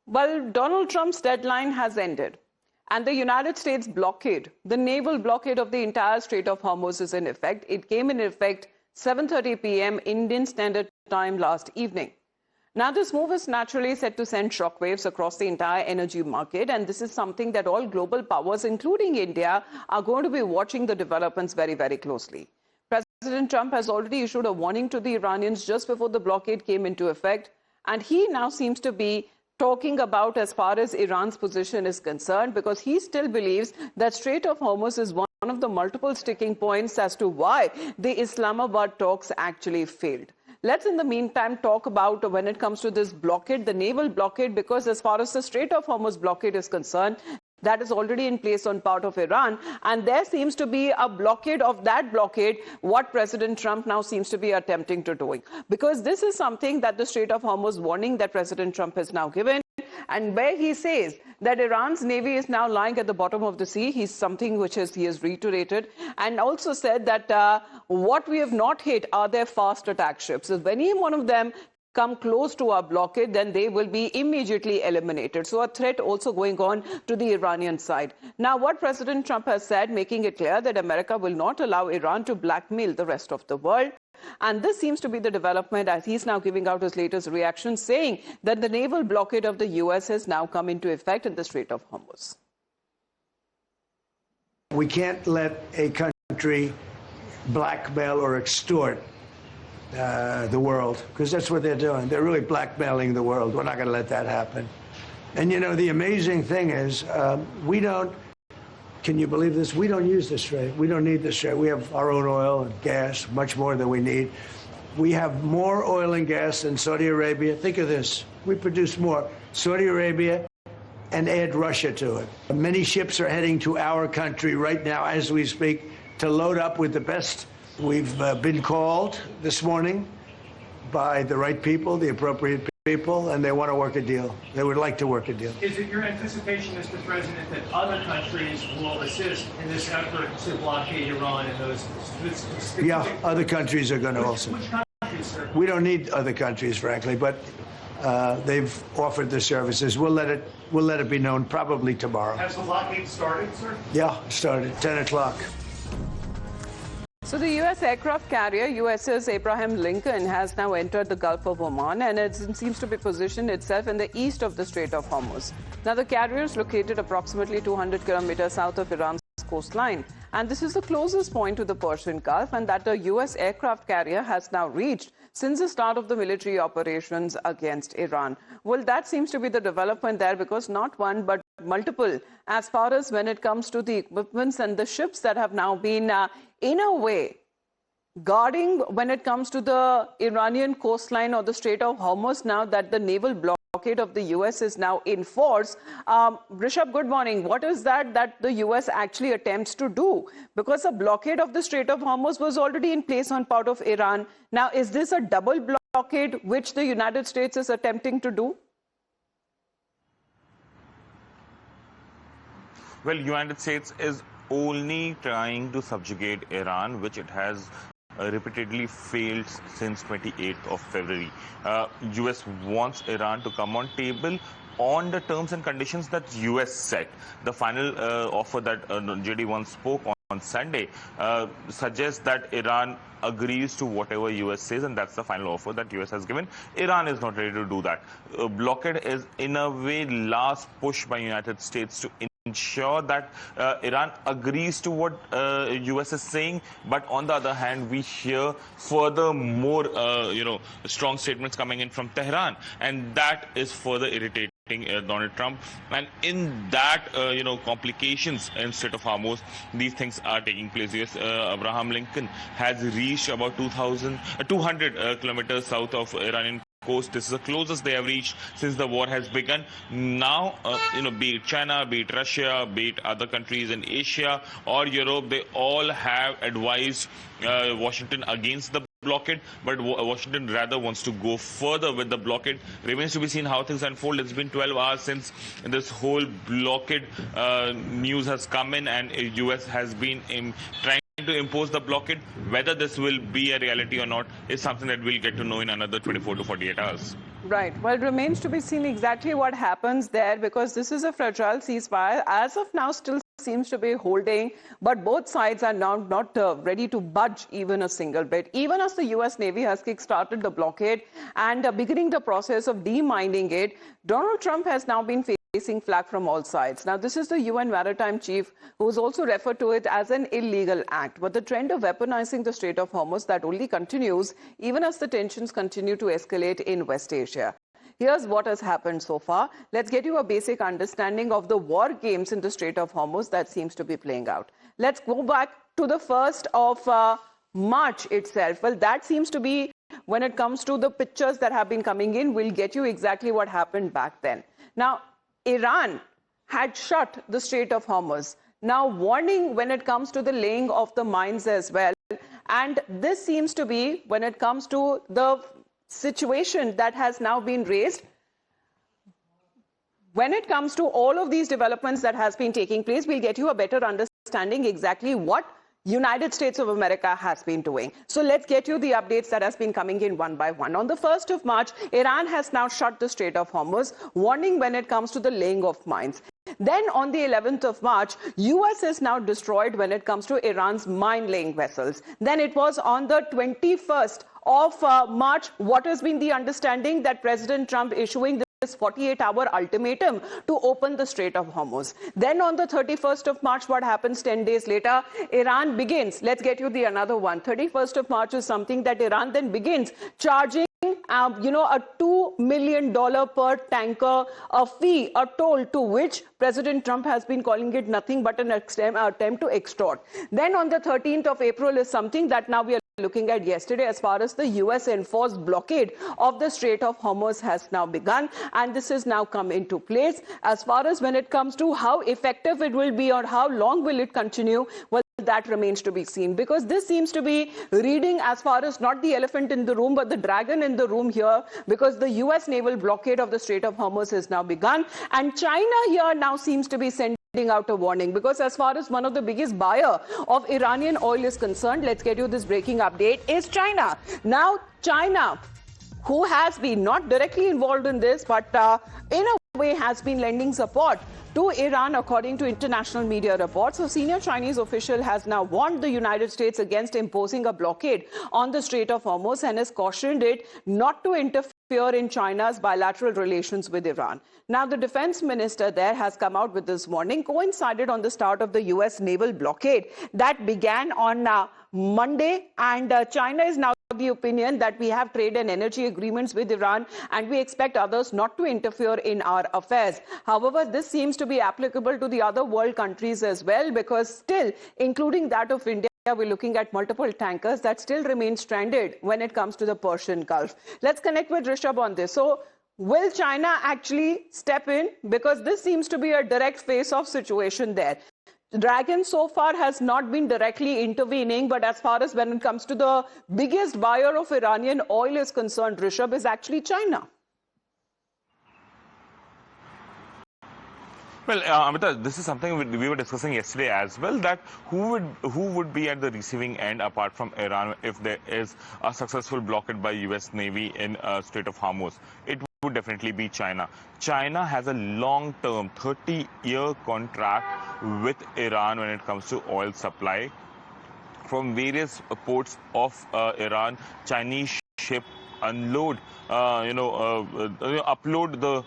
Well, Donald Trump's deadline has ended, and the United States blockade, the naval blockade of the entire Strait of Hormuz is in effect. It came in effect 7:30 p.m. Indian Standard Time last evening. Now, this move is naturally set to send shockwaves across the entire energy market, and this is something that all global powers, including India, are going to be watching the developments very, very closely. President Trump has already issued a warning to the Iranians just before the blockade came into effect, and he now seems to be talking about as far as Iran's position is concerned, because he still believes that Strait of Hormuz is one of the multiple sticking points as to why the Islamabad talks actually failed. Let's, in the meantime, talk about when it comes to this blockade, the naval blockade, because as far as the Strait of Hormuz blockade is concerned, that is already in place on part of Iran, and there seems to be a blockade of that blockade, what President Trump now seems to be attempting to do. Because this is something that the Strait of Hormuz warning that President Trump has now given, and where he says that Iran's navy is now lying at the bottom of the sea, he's something which he has reiterated, and also said that what we have not hit are their fast attack ships. If any one of them come close to our blockade, then they will be immediately eliminated. So a threat also going on to the Iranian side. Now, what President Trump has said, making it clear that America will not allow Iran to blackmail the rest of the world. And this seems to be the development as he's now giving out his latest reaction, saying that the naval blockade of the U.S. has now come into effect in the Strait of Hormuz. We can't let a country blackmail or extort the world, because that's what they're doing. They're really blackmailing the world. We're not going to let that happen. And, you know, the amazing thing is we don't, can you believe this? We don't use the Strait. We don't need the Strait. We have our own oil and gas, much more than we need. We have more oil and gas than Saudi Arabia. Think of this. We produce more. Saudi Arabia, and add Russia to it. Many ships are heading to our country right now as we speak to load up with the best. We've been called this morning by the right people, the appropriate people, and they want to work a deal. They would like to work a deal. Is it your anticipation, Mr. President, that other countries will assist in this effort to blockade Iran and those? Yeah, other countries are going to also. Which countries, sir? We don't need other countries, frankly, but they've offered the services. We'll let it be known probably tomorrow. Has the blockade started, sir? Yeah, it started at 10 o'clock. So the U.S. aircraft carrier USS Abraham Lincoln has now entered the Gulf of Oman, and it seems to be positioned itself in the east of the Strait of Hormuz. Now, the carrier is located approximately 200 kilometers south of Iran's coastline, and this is the closest point to the Persian Gulf, and that the U.S. aircraft carrier has now reached since the start of the military operations against Iran. Well, that seems to be the development there, because not one but multiple, as far as when it comes to the equipments and the ships that have now been in a way guarding when it comes to the Iranian coastline or the Strait of Hormuz, now that the naval blockade of the U.S. is now in force. Rishabh, good morning. What is that the U.S. actually attempts to do? Because a blockade of the Strait of Hormuz was already in place on part of Iran. Now, is this a double blockade which the United States is attempting to do? Well, United States is only trying to subjugate Iran, which it has repeatedly failed since 28th of February. US wants Iran to come on table on the terms and conditions that US set. The final offer that JD once spoke on Sunday suggests that Iran agrees to whatever US says, and that's the final offer that US has given. Iran is not ready to do that. Blockade is in a way last push by United States to ensure that Iran agrees to what US is saying, but on the other hand, we hear further more, strong statements coming in from Tehran, and that is further irritating Donald Trump. And in that, complications in Strait of Hormuz, these things are taking place. Yes, Abraham Lincoln has reached about 200 kilometers south of Iranian coast. This is the closest they have reached since the war has begun. Now, be it China, be it Russia, be it other countries in Asia or Europe, they all have advised Washington against the blockade, but Washington rather wants to go further with the blockade. Remains to be seen how things unfold. It's been 12 hours since this whole blockade news has come in, and US has been trying to impose the blockade. Whether this will be a reality or not is something that we'll get to know in another 24 to 48 hours. Right. Well, it remains to be seen exactly what happens there, because this is a fragile ceasefire. As of now, still seems to be holding, but both sides are now not ready to budge even a single bit. Even as the U.S. Navy has kick-started the blockade and beginning the process of demining it, Donald Trump has now been facing flack from all sides. Now, this is the UN Maritime Chief who's also referred to it as an illegal act. But the trend of weaponizing the Strait of Hormuz, that only continues even as the tensions continue to escalate in West Asia. Here's what has happened so far. Let's get you a basic understanding of the war games in the Strait of Hormuz that seems to be playing out. Let's go back to the 1st of March itself. Well, that seems to be, when it comes to the pictures that have been coming in, we'll get you exactly what happened back then. Now, Iran had shut the Strait of Hormuz. Now, warning when it comes to the laying of the mines as well. And this seems to be, when it comes to the situation that has now been raised, when it comes to all of these developments that has been taking place, we'll get you a better understanding exactly what United States of America has been doing. So let's get you the updates that has been coming in one by one. On the 1st of March, Iran has now shut the Strait of Hormuz, warning when it comes to the laying of mines. Then on the 11th of March, US is now destroyed when it comes to Iran's mine-laying vessels. Then it was on the 21st of March, what has been the understanding that President Trump issuing this 48-hour ultimatum to open the Strait of Hormuz. Then on the 31st of March, what happens 10 days later? Iran begins. Let's get you the another one. 31st of March is something that Iran then begins charging a $2 million per tanker, a fee, a toll, to which President Trump has been calling it nothing but an attempt to extort. Then on the 13th of April is something that now we are looking at yesterday, as far as the US enforced blockade of the Strait of Hormuz has now begun, and this has now come into place. As far as when it comes to how effective it will be or how long will it continue, well, that remains to be seen, because this seems to be reading as far as not the elephant in the room but the dragon in the room here, because the US naval blockade of the Strait of Hormuz has now begun, and China here now seems to be sending out a warning, because as far as one of the biggest buyer of Iranian oil is concerned, let's get you this breaking update, is China. Now, China, who has been not directly involved in this, but in a way has been lending support to Iran, according to international media reports. A senior Chinese official has now warned the United States against imposing a blockade on the Strait of Hormuz and has cautioned it not to interfere in China's bilateral relations with Iran. Now, the defense minister there has come out with this warning, coincided on the start of the US naval blockade that began on Monday, and China is now the opinion that we have trade and energy agreements with Iran and we expect others not to interfere in our affairs. However, this seems to be applicable to the other world countries as well, because still, including that of India, we're looking at multiple tankers that still remain stranded when it comes to the Persian Gulf. Let's connect with Rishabh on this. So, will China actually step in? Because this seems to be a direct face-off situation there. Dragon so far has not been directly intervening, but as far as when it comes to the biggest buyer of Iranian oil is concerned, Rishabh, is actually China. Well, Amita, this is something we were discussing yesterday as well, that who would be at the receiving end apart from Iran if there is a successful blockade by US Navy in Strait of Hormuz. It would definitely be China. China has a long-term 30-year contract with Iran when it comes to oil supply. From various ports of Iran, Chinese ship unload, upload the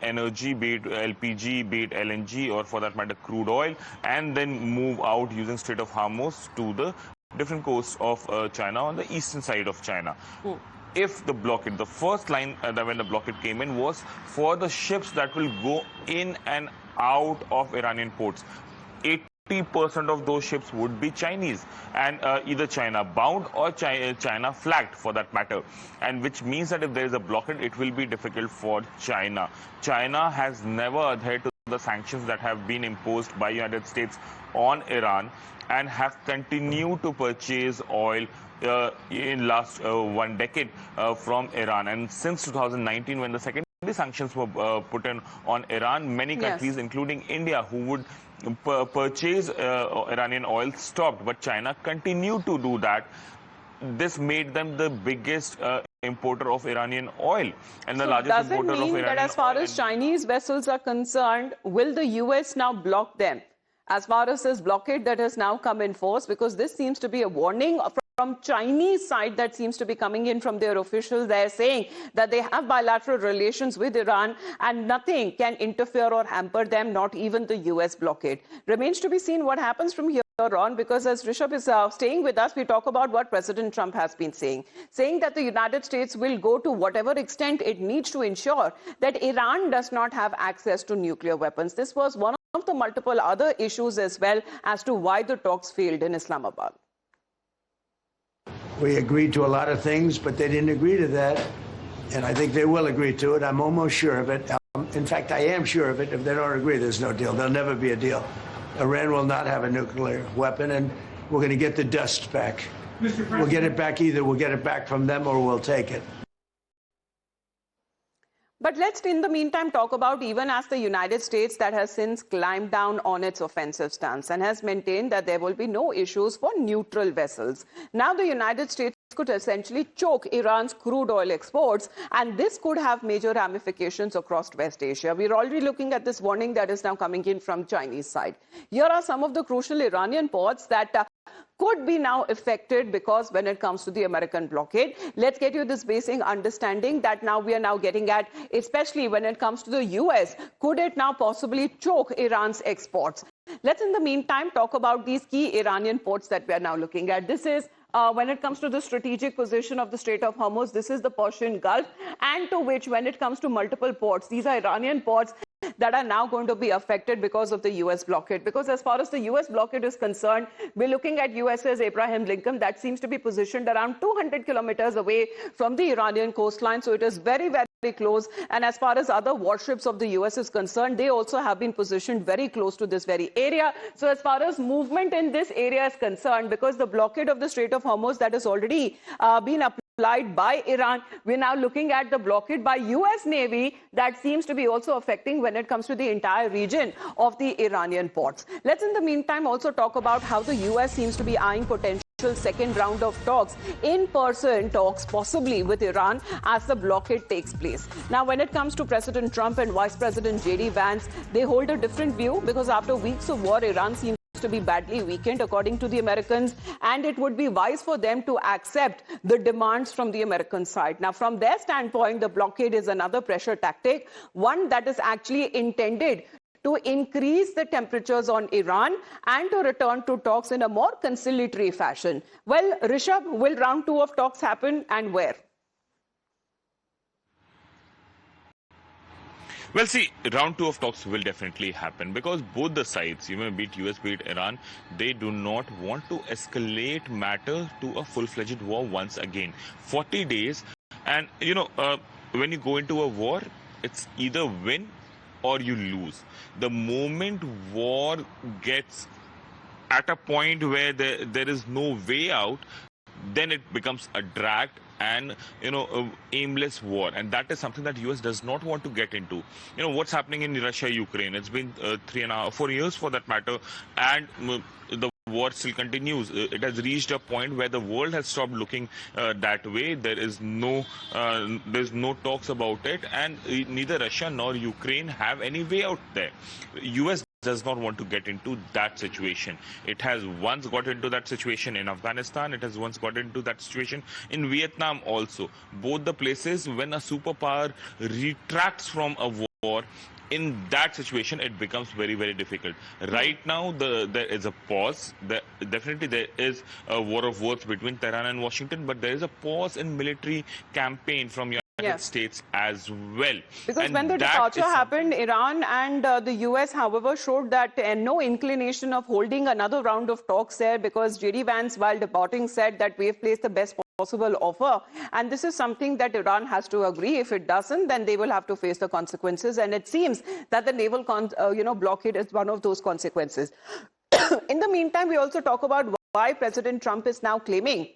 energy, be it LPG, be it LNG, or for that matter crude oil, and then move out using Strait of Hormuz to the different coasts of China on the eastern side of China. If the blockade, the first line when the blockade came in was for the ships that will go in and out of Iranian ports. 80% of those ships would be Chinese, and either China bound or China flagged for that matter, and which means that if there is a blockade, it will be difficult for China. China has never adhered to the sanctions that have been imposed by United States on Iran and have continued to purchase oil in last 1 decade from Iran. And since 2019, when the secondary sanctions were put in on Iran, many countries, including India, who would purchase Iranian oil, stopped, but China continued to do that. This made them the biggest importer of Iranian oil and the So largest does it importer of mean Iranian that as far oil. as Chinese vessels are concerned, will the US now block them? As far as this blockade that has now come in force, because this seems to be a warning from Chinese side that seems to be coming in from their officials. They're saying that they have bilateral relations with Iran and nothing can interfere or hamper them, not even the US blockade. Remains to be seen what happens from here on, because as Rishabh is staying with us, we talk about what President Trump has been saying that the United States will go to whatever extent it needs to ensure that Iran does not have access to nuclear weapons. This was one of the multiple other issues as well as to why the talks failed in Islamabad. We agreed to a lot of things, but they didn't agree to that. And I think they will agree to it. I'm almost sure of it. In fact, I am sure of it. If they don't agree, there's no deal. There'll never be a deal. Iran will not have a nuclear weapon, and we're going to get the dust back. We'll get it back either. We'll get it back from them or we'll take it. But let's, in the meantime, talk about even as the United States that has since climbed down on its offensive stance and has maintained that there will be no issues for neutral vessels. Now the United States could essentially choke Iran's crude oil exports, and this could have major ramifications across West Asia. We're already looking at this warning that is now coming in from Chinese side. Here are some of the crucial Iranian ports that could be now affected because when it comes to the American blockade. Let's get you this basic understanding that now we are now getting at, especially when it comes to the US. Could it now possibly choke Iran's exports? Let's in the meantime talk about these key Iranian ports that we are now looking at. This is when it comes to the strategic position of the Strait of Hormuz, this is the Persian Gulf, and to which when it comes to multiple ports, these are Iranian ports that are now going to be affected because of the US blockade. Because as far as the US blockade is concerned, we're looking at USS Abraham Lincoln that seems to be positioned around 200 kilometers away from the Iranian coastline. So it is very, very close. And as far as other warships of the US is concerned, they also have been positioned very close to this very area. So as far as movement in this area is concerned, because the blockade of the Strait of Hormuz that has already been applied by Iran, we're now looking at the blockade by US Navy that seems to be also affecting when it comes to the entire region of the Iranian ports. Let's in the meantime also talk about how the US seems to be eyeing potential second round of talks, in-person talks possibly with Iran as the blockade takes place. Now, when it comes to President Trump and Vice President J.D. Vance, they hold a different view because after weeks of war, Iran seems to be badly weakened according to the Americans, and it would be wise for them to accept the demands from the American side. Now, from their standpoint, the blockade is another pressure tactic, one that is actually intended to increase the temperatures on Iran and to return to talks in a more conciliatory fashion. Well, Rishabh, will round 2 of talks happen and where? Well, see, round 2 of talks will definitely happen because both the sides, be it US, be it Iran, they do not want to escalate matter to a full-fledged war once again. 40 days, and when you go into a war, it's either win or you lose. The moment war gets at a point where there is no way out, then it becomes a dragged and aimless war, and that is something that US does not want to get into. What's happening in Russia, Ukraine, it's been 4 years for that matter, and the war still continues. It has reached a point where the world has stopped looking that way. There's no talks about it, and neither Russia nor Ukraine have any way out there. US does not want to get into that situation. It has once got into that situation in Afghanistan. It has once got into that situation in Vietnam also. Both the places, when a superpower retracts from a war, in that situation, it becomes very, very difficult. Right now, there is a pause. Definitely, there is a war of words between Tehran and Washington, but there is a pause in military campaign from United States as well. Because when the departure happened, Iran and the US, however, showed that no inclination of holding another round of talks there, because J.D. Vance, while departing, said that we have placed the best possible offer, and this is something that Iran has to agree. If it doesn't, then they will have to face the consequences, and it seems that the naval blockade is one of those consequences. In the meantime, we also talk about why President Trump is now claiming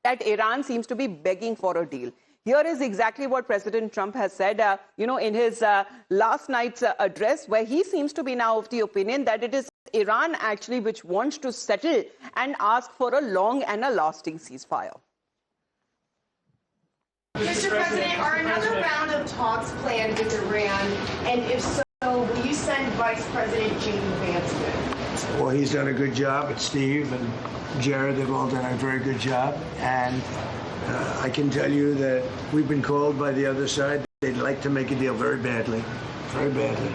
that Iran seems to be begging for a deal. Here is exactly what President Trump has said, in his last night's address, where he seems to be now of the opinion that it is Iran actually which wants to settle and ask for a long and a lasting ceasefire. Mr. President, are another round of talks planned with Iran? And if so, will you send Vice President Gene Vance with? Well, he's done a good job, but Steve and Jared, they've all done a very good job. And I can tell you that we've been called by the other side. They'd like to make a deal very badly, very badly.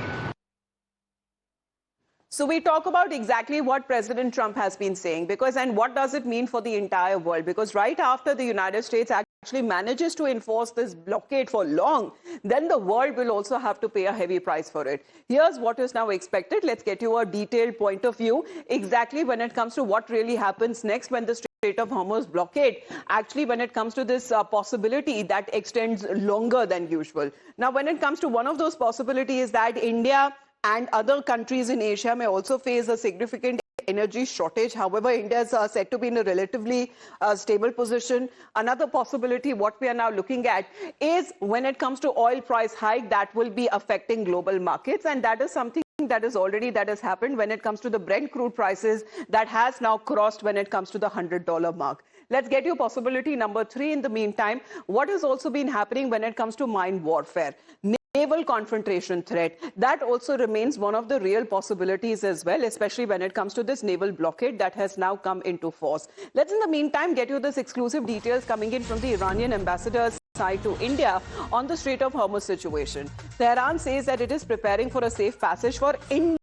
So we talk about exactly what President Trump has been saying, and what does it mean for the entire world? Because right after the United States actually manages to enforce this blockade for long, then the world will also have to pay a heavy price for it. Here's what is now expected. Let's get you a detailed point of view exactly when it comes to what really happens next when the Strait of Hormuz blockade, actually when it comes to this possibility that extends longer than usual. Now, when it comes to one of those possibilities that India and other countries in Asia may also face a significant energy shortage. However, India is said to be in a relatively stable position. Another possibility, what we are now looking at, is when it comes to oil price hike, that will be affecting global markets. And that is something that has happened when it comes to the Brent crude prices that has now crossed when it comes to the $100 mark. Let's get you possibility number 3 in the meantime. What has also been happening when it comes to mine warfare? Naval confrontation threat, that also remains one of the real possibilities as well, especially when it comes to this naval blockade that has now come into force. Let's in the meantime get you this exclusive details coming in from the Iranian ambassador's side to India on the Strait of Hormuz situation. Tehran says that it is preparing for a safe passage for India